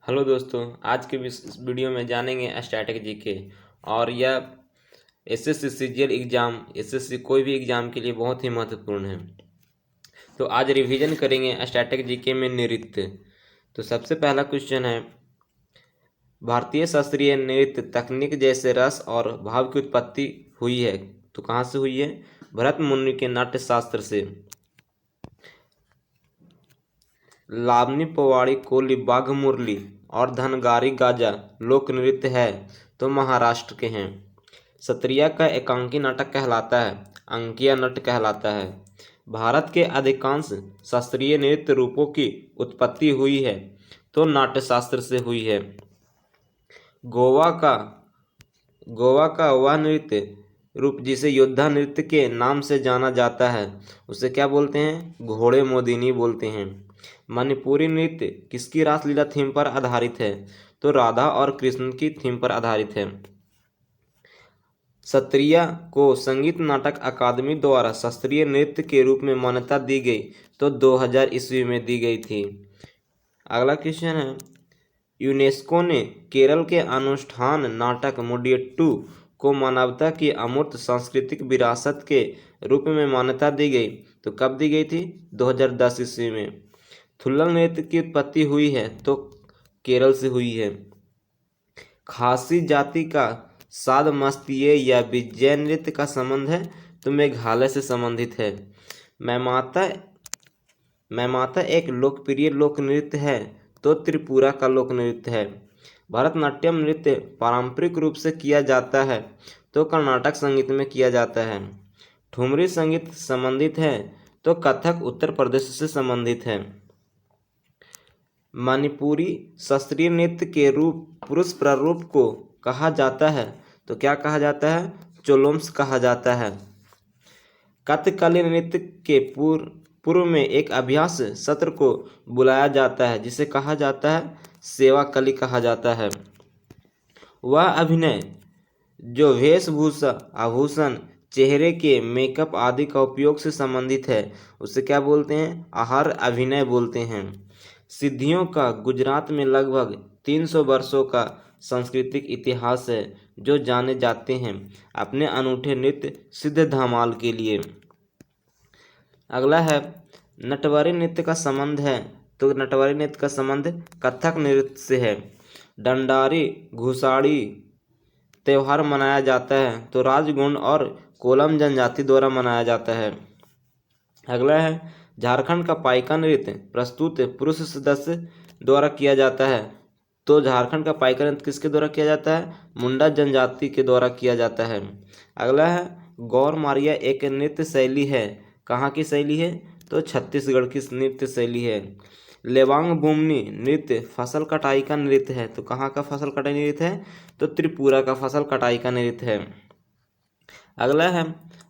Hello दोस्तों, आज के इस वीडियो में जानेंगे स्टैटिक जीके। और यह एसएससी सीजीएल एग्ज़ाम, एसएससी कोई भी एग्ज़ाम के लिए बहुत ही महत्वपूर्ण है। तो आज रिवीजन करेंगे स्टैटिक जीके में नृत्य। तो सबसे पहला क्वेश्चन है, भारतीय शास्त्रीय नृत्य तकनीक जैसे रस और भाव की उत्पत्ति हुई है तो कहाँ से हुई है? भरत मुनि के नाट्य शास्त्र से। लावनी, पोवाड़ी, कोली, बाघ मुरली और धनगारी गाजा लोक नृत्य है तो महाराष्ट्र के हैं। सत्रिया का एकांकी नाटक कहलाता है, अंकिया नट कहलाता है। भारत के अधिकांश शास्त्रीय नृत्य रूपों की उत्पत्ति हुई है तो नाट्यशास्त्र से हुई है। गोवा का गोवा का वह नृत्य रूप जिसे योद्धा नृत्य के नाम से जाना जाता है उसे क्या बोलते हैं? घोड़े मोदिनी बोलते हैं। मणिपुरी नृत्य किसकी रासलीला थीम पर आधारित है? तो राधा और कृष्ण की थीम पर आधारित है। सत्रिया को संगीत नाटक अकादमी द्वारा शास्त्रीय नृत्य के रूप में मान्यता दी गई तो 2000 ईस्वी में दी गई थी। अगला क्वेश्चन है, यूनेस्को ने केरल के अनुष्ठान नाटक मोडियट्टू को मानवता की अमूर्त सांस्कृतिक विरासत के रूप में मान्यता दी गई तो कब दी गई थी? 2010 ईस्वी में। थुल्लल नृत्य की उत्पत्ति हुई है तो केरल से हुई है। खासी जाति का साद मस्तिये या विजय नृत्य का संबंध है तो मेघालय से संबंधित है। मैमाता एक लोकप्रिय लोक नृत्य है तो त्रिपुरा का लोक नृत्य है। भरतनाट्यम नृत्य पारंपरिक रूप से किया जाता है तो कर्नाटक संगीत में किया जाता है। ठुमरी संगीत संबंधित है तो कथक उत्तर प्रदेश से संबंधित है। मणिपुरी शास्त्रीय नृत्य के रूप पुरुष प्रारूप को कहा जाता है तो क्या कहा जाता है? चोलोम्स कहा जाता है। कथकली नृत्य के पूर्व में एक अभ्यास सत्र को बुलाया जाता है जिसे कहा जाता है सेवा कली कहा जाता है। वह अभिनय जो वेशभूषा, आभूषण, चेहरे के मेकअप आदि का उपयोग से संबंधित है उसे क्या बोलते हैं? आहार अभिनय बोलते हैं। सिद्धियों का गुजरात में लगभग 300 वर्षों का सांस्कृतिक इतिहास है जो जाने जाते हैं अपने अनूठे नृत्य सिद्ध धमाल के लिए। अगला है, नटवारी नृत्य का संबंध है तो नटवारी नृत्य का संबंध कथक नृत्य से है। डंडारी घुसाड़ी त्यौहार मनाया जाता है तो राजगुण और कोलम जनजाति द्वारा मनाया जाता है। अगला है, झारखंड का पाइका नृत्य प्रस्तुत पुरुष सदस्य द्वारा किया जाता है तो झारखंड का पाइका नृत्य किसके द्वारा किया जाता है? मुंडा जनजाति के द्वारा किया जाता है। अगला है, गौर मारिया एक नृत्य शैली है। कहाँ की शैली है? तो छत्तीसगढ़ की नृत्य शैली है। लेवांग बुमनी नृत्य फसल कटाई का नृत्य है तो कहाँ का फसल कटाई नृत्य है? तो त्रिपुरा का फसल कटाई का नृत्य है। अगला है,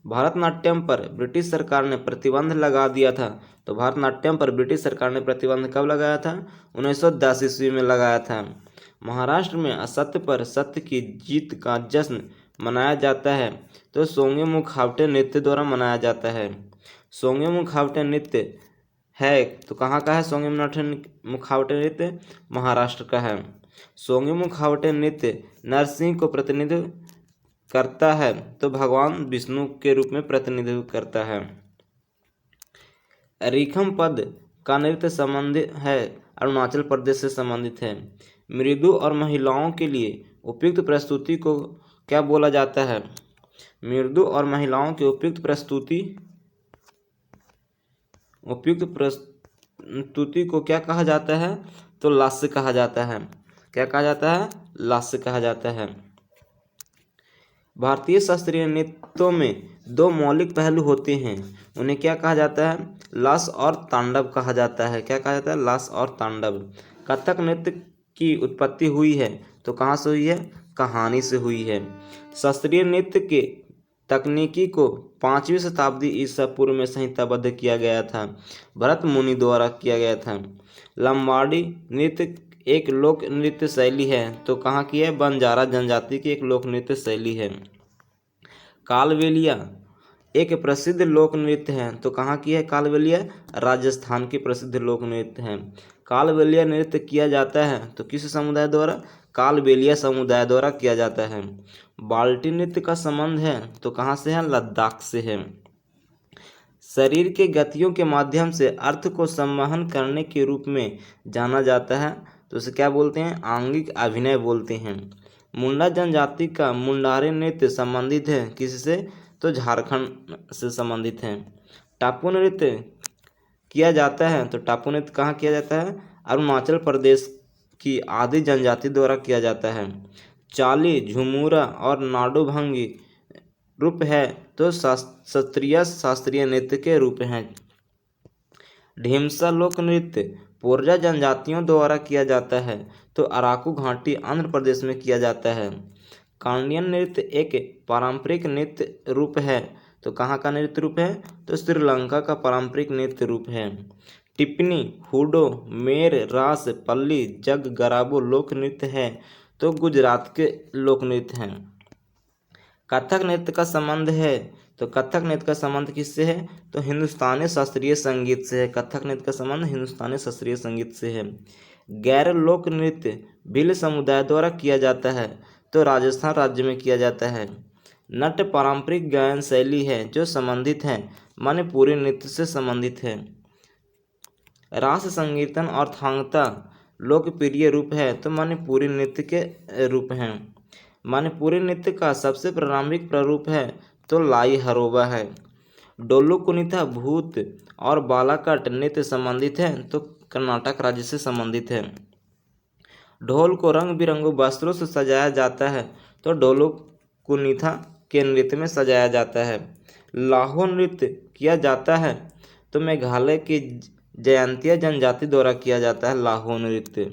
भरतनाट्यम पर ब्रिटिश सरकार ने प्रतिबंध लगा दिया था तो भरतनाट्यम पर ब्रिटिश सरकार ने प्रतिबंध कब लगाया था? 1910 ईस्वी में लगाया था। महाराष्ट्र में असत्य पर सत्य की जीत का जश्न मनाया जाता है तो सोंगे मुखावटे नृत्य द्वारा मनाया जाता है। सोंगे मुखावटे नृत्य है तो कहाँ का है? सोंगे मुखावटे नृत्य महाराष्ट्र का है। सोंगे मुखावटे नृत्य नरसिंह को प्रतिनिधित्व करता है तो भगवान विष्णु के रूप में प्रतिनिधित्व करता है। रीखम पद का नृत्य संबंधित है अरुणाचल प्रदेश से संबंधित है। मृदु और महिलाओं के लिए उपयुक्त प्रस्तुति को क्या बोला जाता है? मृदु और महिलाओं की उपयुक्त प्रस्तुति को क्या कहा जाता है? तो लास्य कहा जाता है। क्या कहा जाता है? लास्य कहा जाता है। भारतीय शास्त्रीय नृत्यों में दो मौलिक पहलू होते हैं, उन्हें क्या कहा जाता है? लास और तांडव कहा जाता है। क्या कहा जाता है? लास और तांडव। कथक नृत्य की उत्पत्ति हुई है तो कहाँ से हुई है? कहानी से हुई है। शास्त्रीय नृत्य के तकनीकी को 5वीं शताब्दी ईसा पूर्व में संहिताबद्ध किया गया था, भरत मुनि द्वारा किया गया था। लंबाडी नृत्य एक लोक नृत्य शैली है तो कहाँ की है? बंजारा जनजाति की एक लोक नृत्य शैली है। कालबेलिया एक प्रसिद्ध लोक नृत्य है तो कहाँ की है कालबेलिया? राजस्थान की प्रसिद्ध लोक नृत्य है। कालबेलिया नृत्य किया जाता है तो किस समुदाय द्वारा? कालबेलिया समुदाय द्वारा किया जाता है। बाल्टी नृत्य का संबंध है तो कहाँ से है? लद्दाख से है। शरीर के गतियों के माध्यम से अर्थ को संवहन करने के रूप में जाना जाता है तो उसे क्या बोलते हैं? आंगिक अभिनय बोलते हैं। मुंडा जनजाति का मुंडारी नृत्य संबंधित है किससे? तो झारखंड से संबंधित है। टापू नृत्य किया जाता है तो टापू नृत्य कहाँ किया जाता है? अरुणाचल प्रदेश की आदि जनजाति द्वारा किया जाता है। चाली, झुमुरा और नाडुभंगी रूप है तो शास्त्रीय नृत्य के रूप हैं। ढीमसा लोक नृत्य पोरजा जनजातियों द्वारा किया जाता है तो अराकू घाटी आंध्र प्रदेश में किया जाता है। कांडियन नृत्य एक पारंपरिक नृत्य रूप है तो कहाँ का नृत्य रूप है? तो श्रीलंका का पारंपरिक नृत्य रूप है। टिप्पणी, हुडो, मेर, रास, पल्ली, जग, गराबो लोक नृत्य है तो गुजरात के लोक नृत्य हैं। कथक नृत्य का संबंध है तो कथक नृत्य का संबंध किससे है? तो हिंदुस्तानी शास्त्रीय संगीत से है। कथक नृत्य का संबंध हिंदुस्तानी शास्त्रीय संगीत से है। गैर लोक नृत्य भील समुदाय द्वारा किया जाता है तो राजस्थान राज्य में किया जाता है। नट पारंपरिक गायन शैली है जो संबंधित है मणिपुरी नृत्य से संबंधित है। रास संकीर्तन और थांगता लोकप्रिय रूप है तो मणिपुरी नृत्य के रूप हैं। मणिपुरी नृत्य का सबसे प्रारंभिक प्रारूप है तो लाई हरोबा है। डोलू कुनिता भूत और बालाकट नृत्य संबंधित है तो कर्नाटक राज्य से संबंधित है। ढोल को रंग बिरंगे वस्त्रों से सजाया जाता है तो डोलू कुनिता के नृत्य में सजाया जाता है। लाहो नृत्य किया जाता है तो मेघालय की जयंतिया जनजाति द्वारा किया जाता है लाहो नृत्य।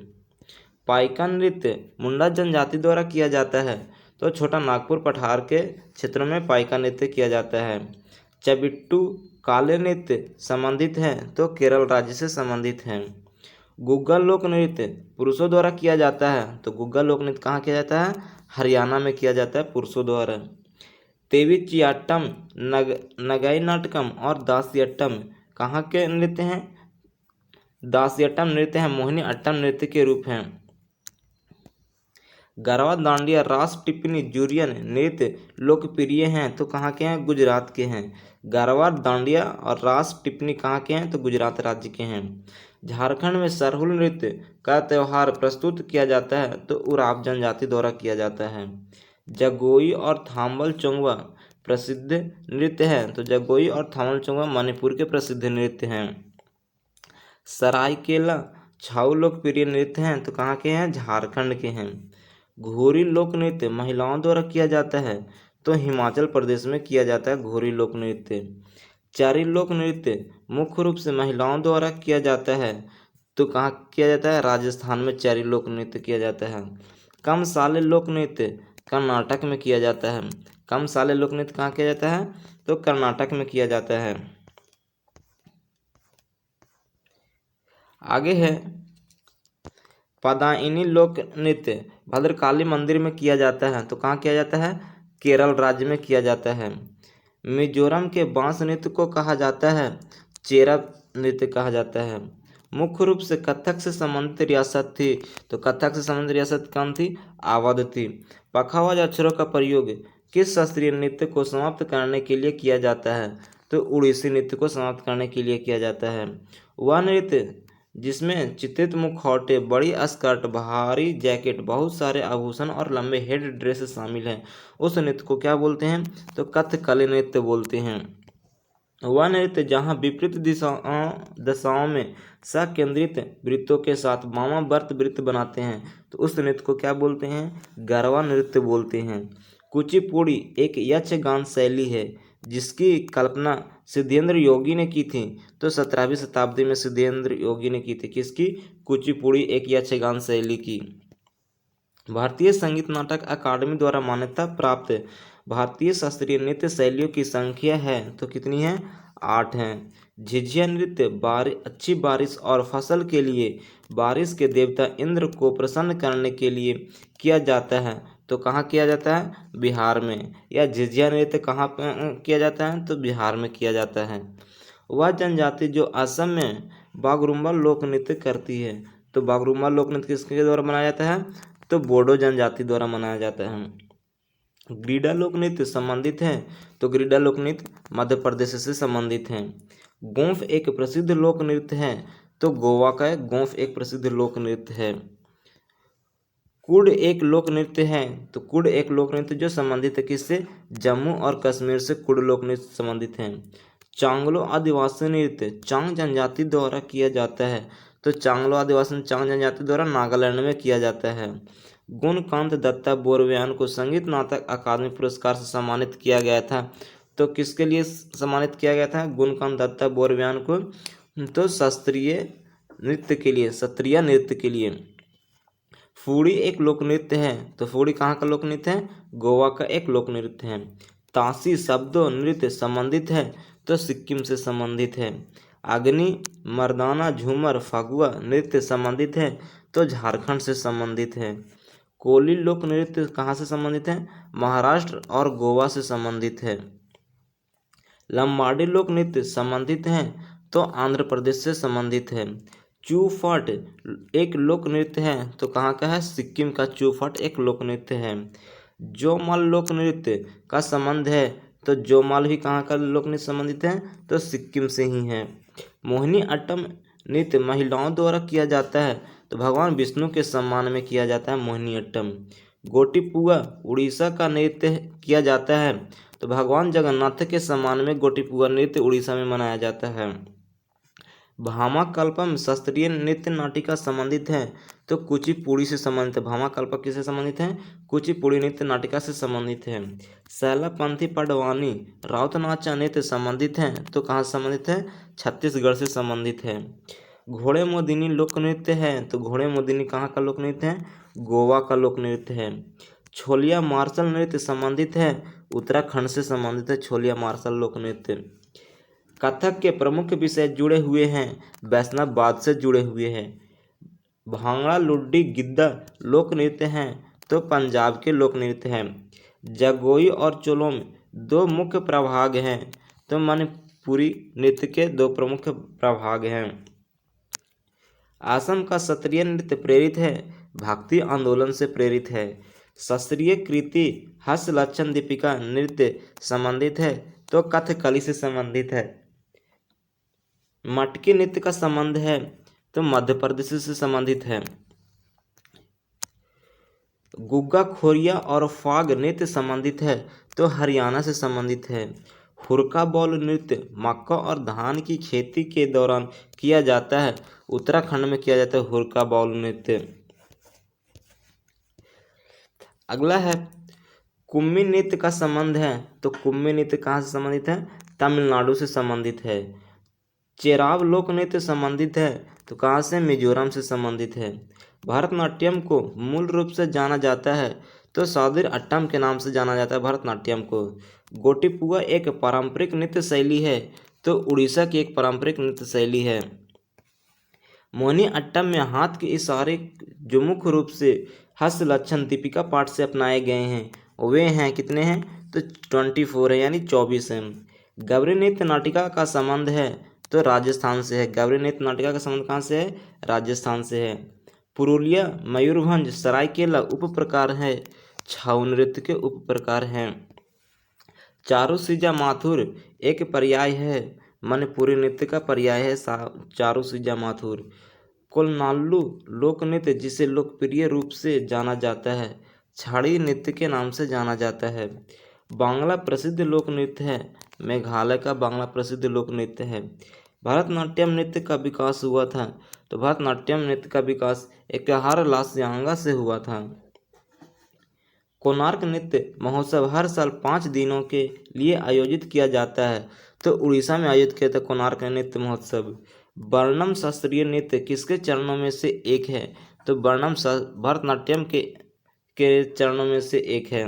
पाइका नृत्य मुंडा जनजाति द्वारा किया जाता है तो छोटा नागपुर पठार के क्षेत्रों में पाइका नृत्य किया जाता है। चबिट्टू काले नृत्य संबंधित है तो केरल राज्य से संबंधित है। गुग्गा लोक नृत्य पुरुषों द्वारा किया जाता है तो गुग्गा लोक नृत्य कहाँ किया जाता है? हरियाणा में किया जाता है पुरुषों द्वारा। तेविचियाट्टम, नगाई नाटकम और दासियट्टम कहाँ के नृत्य हैं? दासियट्टम नृत्य है मोहिनी अट्टम नृत्य के रूप हैं। गरबा, दांडिया, रास, टिप्पणी, जुरियन नृत्य लोकप्रिय हैं तो कहाँ के हैं? गुजरात के हैं। गरबा, दांडिया और रास टिप्पणी कहाँ के हैं? तो गुजरात राज्य के हैं। झारखंड में सरहुल नृत्य का त्यौहार प्रस्तुत किया जाता है तो उराव जनजाति द्वारा किया जाता है। जगोई और थाम्बल चोंगवा प्रसिद्ध नृत्य है तो जगोई और थाम्बल चोंगवा मणिपुर के प्रसिद्ध नृत्य हैं। सरायकेला छाऊ लोकप्रिय नृत्य हैं तो कहाँ के हैं? झारखंड के हैं। घोरी लोक नृत्य महिलाओं द्वारा किया जाता है तो हिमाचल प्रदेश में किया जाता है घोरी लोक नृत्य। चारी लोक नृत्य मुख्य रूप से महिलाओं द्वारा किया जाता है तो कहाँ किया जाता है? राजस्थान में चारी लोक नृत्य किया जाता है। कम साले लोक नृत्य कर्नाटक में किया जाता है। कम साले लोक नृत्य कहाँ किया जाता है? तो कर्नाटक में किया जाता है। आगे है पदाइनी लोक नृत्य भद्रकाली मंदिर में किया जाता है तो कहाँ किया जाता है? केरल राज्य में किया जाता है। मिजोरम के बांस नृत्य को कहा जाता है चेरा नृत्य कहा जाता है। मुख्य रूप से कथक से संबंधित रियासत थी तो कथक से संबंधित रियासत कौन थी? अवध थी। पखावज अक्षरों का प्रयोग किस शास्त्रीय नृत्य को समाप्त करने के लिए किया जाता है? तो उड़ीसी नृत्य को समाप्त करने के लिए किया जाता है। वह नृत्य जिसमें चित्रित मुखौटे, बड़ी स्कर्ट, भारी जैकेट, बहुत सारे आभूषण और लंबे हेड ड्रेस शामिल हैं उस नृत्य को क्या बोलते हैं? तो कथकली नृत्य बोलते हैं। वह नृत्य जहाँ विपरीत दिशाओं में सकेंद्रित वृत्तों के साथ वामावर्त वृत्त बनाते हैं तो उस नृत्य को क्या बोलते हैं? गरबा नृत्य बोलते हैं। कुचिपुड़ी एक यक्षगान शैली है जिसकी कल्पना सिद्धेंद्र योगी ने की थी तो 17वीं शताब्दी में सिद्धेंद्र योगी ने की थी। किसकी? कुचिपुड़ी एक यक्षगान शैली की। भारतीय संगीत नाटक अकादमी द्वारा मान्यता प्राप्त भारतीय शास्त्रीय नृत्य शैलियों की संख्या है तो कितनी है? 8 हैं। झिझिया नृत्य अच्छी बारिश और फसल के लिए बारिश के देवता इंद्र को प्रसन्न करने के लिए किया जाता है तो कहाँ किया जाता है? बिहार में। या झिझिया नृत्य कहाँ किया जाता है? तो बिहार में किया जाता है। वह जनजाति जो असम में बागरूम्बा लोक नृत्य करती है। तो बागरूम्बा लोक नृत्य किसके द्वारा मनाया जाता है? तो बोडो जनजाति द्वारा मनाया जाता है। ग्रीडा लोक नृत्य संबंधित है। तो ग्रीडा लोक नृत्य मध्य प्रदेश से संबंधित है। गोंफ एक प्रसिद्ध लोक नृत्य है। तो गोवा का गोंफ एक प्रसिद्ध लोक नृत्य है। कुड एक लोक नृत्य है। तो कुड एक लोक नृत्य जो संबंधित है किससे? जम्मू और कश्मीर से कुड लोक नृत्य संबंधित है। चांगलो आदिवासी नृत्य चांग जनजाति द्वारा किया जाता है। तो चांगलो आदिवासी चांग जनजाति द्वारा नागालैंड में किया जाता है। गुणकांत दत्ता बोरव्यान को संगीत नाटक अकादमी पुरस्कार से सम्मानित किया गया था। तो किसके लिए सम्मानित किया गया था गुणकांत दत्ता बोरव्यान को? तो शास्त्रीय नृत्य के लिए, सत्रिया नृत्य के लिए। फूड़ी एक लोक नृत्य है। तो फूड़ी कहाँ का लोक नृत्य है? गोवा का एक लोक नृत्य है। तासी शब्दों नृत्य संबंधित है। तो सिक्किम से संबंधित है। अग्नि मर्दाना झूमर फगुआ नृत्य संबंधित है। तो झारखंड से संबंधित है। कोली लोक नृत्य कहाँ से संबंधित है? महाराष्ट्र और गोवा से संबंधित है। लंबाडी लोक नृत्य संबंधित है। तो आंध्र प्रदेश से संबंधित है। चूफाट एक लोक नृत्य है। तो कहाँ का है? सिक्किम का चूफाट एक लोक नृत्य है। जोमाल लोक नृत्य का संबंध है। तो जोमाल भी कहाँ का लोक नृत्य संबंधित है? तो सिक्किम से ही है। मोहिनी अट्टम नृत्य महिलाओं द्वारा किया जाता है। तो भगवान विष्णु के सम्मान में किया जाता है मोहिनी अट्टम। गोटीपुआ उड़ीसा का नृत्य किया जाता है। तो भगवान जगन्नाथ के सम्मान में गोटीपुआ नृत्य उड़ीसा में मनाया जाता है। भामाकल्पम शास्त्रीय नृत्य नाटिका संबंधित है। तो कुचिपुड़ी से संबंधित है। भामाकल्पम किससे संबंधित है? कुचिपुड़ी नृत्य नाटिका से संबंधित है। सैलापंथी पडवानी राउत नाचा नृत्य संबंधित है। तो कहाँ से संबंधित है? छत्तीसगढ़ से संबंधित है। घोड़े मोदिनी लोक नृत्य है। तो घोड़े मोदिनी कहाँ का लोक नृत्य है? गोवा का लोक नृत्य है। छोलिया मार्शल नृत्य संबंधित है। उत्तराखंड से संबंधित है छोलिया मार्शल लोक नृत्य। कथक के प्रमुख विषय जुड़े हुए हैं। वैष्णववाद से जुड़े हुए हैं। भांगड़ा लुड्डी गिद्दा लोक नृत्य हैं। तो पंजाब के लोक नृत्य हैं। जगोई और चोलोम दो मुख्य प्रभाग हैं। तो मणिपुरी नृत्य के दो प्रमुख प्रभाग हैं। असम का शास्त्रीय नृत्य प्रेरित है। भक्ति आंदोलन से प्रेरित है। शास्त्रीय कृति हस्त लक्षण दीपिका नृत्य संबंधित है। तो कथकली से संबंधित है। मटकी नृत्य का संबंध है। तो मध्य प्रदेश से संबंधित है। गुग्गा खोरिया और फाग नृत्य संबंधित है। तो हरियाणा से संबंधित है। हुरका बॉल नृत्य मक्का और धान की खेती के दौरान किया जाता है। उत्तराखंड में किया जाता है हुरका बॉल नृत्य। अगला है कुम्मी नृत्य का संबंध है। तो कुम्मी नृत्य कहाँ से संबंधित है? तमिलनाडु से संबंधित है। चेराव लोक नृत्य संबंधित है। तो कहाँ से? मिजोरम से संबंधित है। भरतनाट्यम को मूल रूप से जाना जाता है। तो सादिर अट्टम के नाम से जाना जाता है भरतनाट्यम को। गोटीपुआ एक पारंपरिक नृत्य शैली है। तो उड़ीसा की एक पारंपरिक नृत्य शैली है। मोहिनी अट्टम में हाथ के इशारे जो मुख्य रूप से हस्त लक्षण दीपिका पाठ से अपनाए गए हैं वे हैं कितने हैं? तो 24 है यानी 24 हैं। गबरी नृत्य नाटिका का संबंध है। तो राजस्थान से है। गबरी नृत्य नाटिका का संबंध कहाँ से है? राजस्थान से है। पुरुलिया मयूरभंज सरायकेला उप प्रकार है। छाऊ नृत्य के उप प्रकार हैं। चारुसीजा माथुर एक पर्याय है। मणिपुरी नृत्य का पर्याय है चारुसीजा माथुर। कोलनाल्लू लोक नृत्य जिसे लोकप्रिय रूप से जाना जाता है छाड़ी नृत्य के नाम से जाना जाता है। बांग्ला प्रसिद्ध लोक नृत्य है। मेघालय का बांग्ला प्रसिद्ध लोक नृत्य है। भरतनाट्यम नृत्य का विकास हुआ था। तो भरतनाट्यम नृत्य का विकास एकहार लास्यांगा से हुआ था। कोणार्क नृत्य महोत्सव हर साल 5 दिनों के लिए आयोजित किया जाता है। तो उड़ीसा में आयोजित किया था कोणार्क नृत्य महोत्सव। वर्णम शास्त्रीय नृत्य किसके चरणों में से एक है? तो वर्णम भरतनाट्यम के चरणों में से एक है।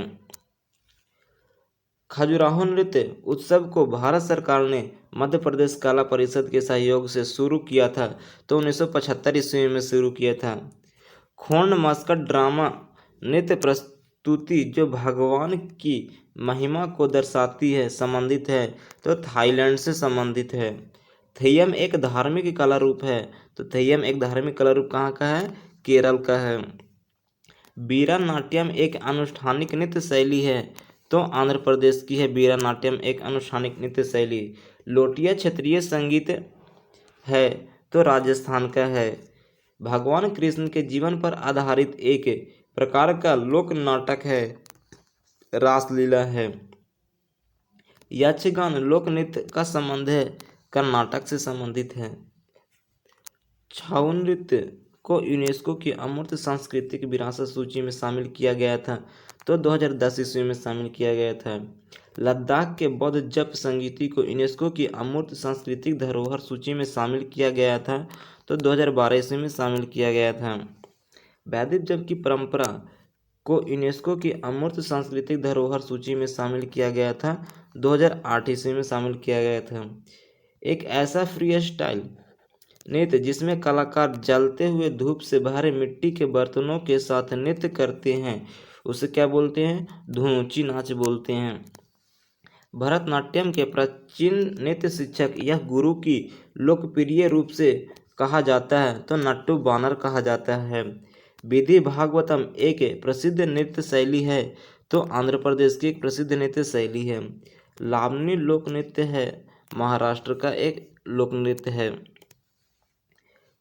खजुराहो नृत्य उत्सव को भारत सरकार ने मध्य प्रदेश कला परिषद के सहयोग से शुरू किया था। तो 1975 ईस्वी में शुरू किया था। खोंड मस्कट ड्रामा नृत्य प्रस्तुति जो भगवान की महिमा को दर्शाती है संबंधित है। तो थाईलैंड से संबंधित है। थेयम एक धार्मिक कला रूप है, तो थेयम एक धार्मिक कला रूप कहाँ का है? केरल का है। वीरा नाट्यम एक अनुष्ठानिक नृत्य शैली है, तो आंध्र प्रदेश की है वीरा नाट्यम एक अनुष्ठानिक नृत्य शैली। लोटिया क्षेत्रीय संगीत है, तो राजस्थान का है। भगवान कृष्ण के जीवन पर आधारित एक प्रकार का लोक नाटक है, रासलीला है। यक्षगान लोक नृत्य का संबंध है, कर्नाटक से संबंधित है। छाऊ नृत्य को यूनेस्को की अमूर्त सांस्कृतिक विरासत सूची में शामिल किया गया था, तो 2010 ईस्वी में शामिल किया गया था। लद्दाख के बौद्ध जप संगीति को यूनेस्को की अमूर्त सांस्कृतिक धरोहर सूची में शामिल किया गया था, तो 2012 ईस्वी में शामिल किया गया था। वैदिक जप की परंपरा को यूनेस्को की अमूर्त सांस्कृतिक धरोहर सूची में शामिल किया गया था, 2008 ईस्वी में शामिल किया गया था। एक ऐसा फ्री स्टाइल नृत्य जिसमें कलाकार जलते हुए धूप से भरे मिट्टी के बर्तनों के साथ नृत्य करते हैं, उसे क्या बोलते हैं? धुनुची नाच बोलते हैं। भरतनाट्यम के प्राचीन नृत्य शिक्षक यह गुरु की लोकप्रिय रूप से कहा जाता है, तो नट्टू बानर कहा जाता है। विधि भागवतम एक प्रसिद्ध नृत्य शैली है, तो आंध्र प्रदेश की एक प्रसिद्ध नृत्य शैली है। लावनी लोक नृत्य है, महाराष्ट्र का एक लोक नृत्य है।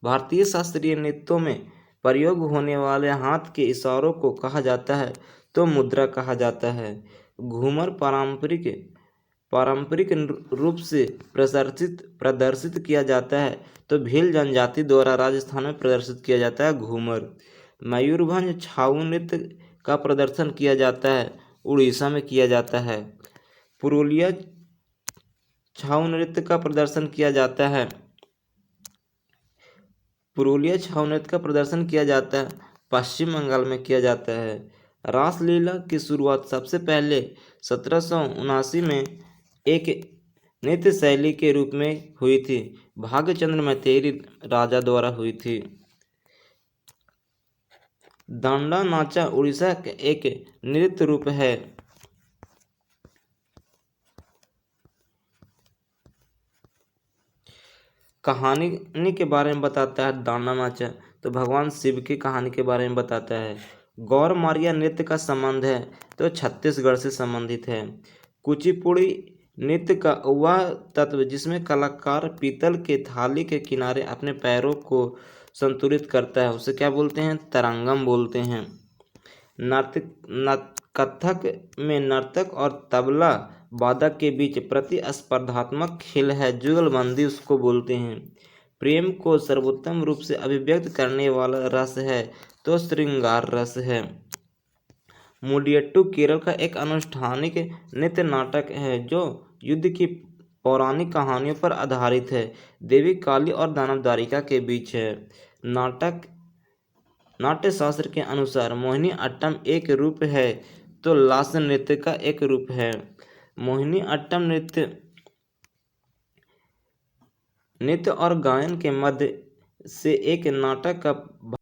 भारतीय शास्त्रीय नृत्यों में प्रयोग होने वाले हाथ के इशारों को कहा जाता है, तो मुद्रा कहा जाता है। घूमर पारंपरिक रूप से प्रदर्शित किया जाता है, तो भील जनजाति द्वारा राजस्थान में प्रदर्शित किया जाता है घूमर। मयूरभंज छाऊ नृत्य का प्रदर्शन किया जाता है, उड़ीसा में किया जाता है। पुरुलिया छाऊ नृत्य का प्रदर्शन किया जाता है, पुरुलिया छाऊ नृत्य का प्रदर्शन किया जाता है, पश्चिम बंगाल में किया जाता है। रासलीला की शुरुआत सबसे पहले 1779 में एक नृत्य शैली के रूप में हुई थी, भाग्यचंद्र मैतेरी राजा द्वारा हुई थी। दांडा नाचा उड़ीसा का एक नृत्य रूप है। कहानी के बारे में बताता है दांडा नाचा, तो भगवान शिव की कहानी के बारे में बताता है। गौर मारिया नृत्य का संबंध है, तो छत्तीसगढ़ से संबंधित है। कुचिपुड़ी नृत्य का वह तत्व जिसमें कलाकार पीतल के थाली के किनारे अपने पैरों को संतुलित करता है, उसे क्या बोलते हैं? तरंगम बोलते हैं। कथक में नर्तक और तबला वादक के बीच प्रतिस्पर्धात्मक खेल है, जुगलबंदी उसको बोलते हैं। प्रेम को सर्वोत्तम रूप से अभिव्यक्त करने वाला रस है, तो श्रृंगार रस है। मुडियट्टू केरल का एक अनुष्ठानिक नृत्य नाटक है, जो युद्ध की पौराणिक कहानियों पर आधारित है, देवी काली और दानव द्वारिका के बीच है। नाट्य शास्त्र के अनुसार मोहिनी अट्टम एक रूप है, तो लास्य नृत्य का एक रूप है। मोहिनी अट्टम नृत्य और गायन के मध्य से एक नाटक का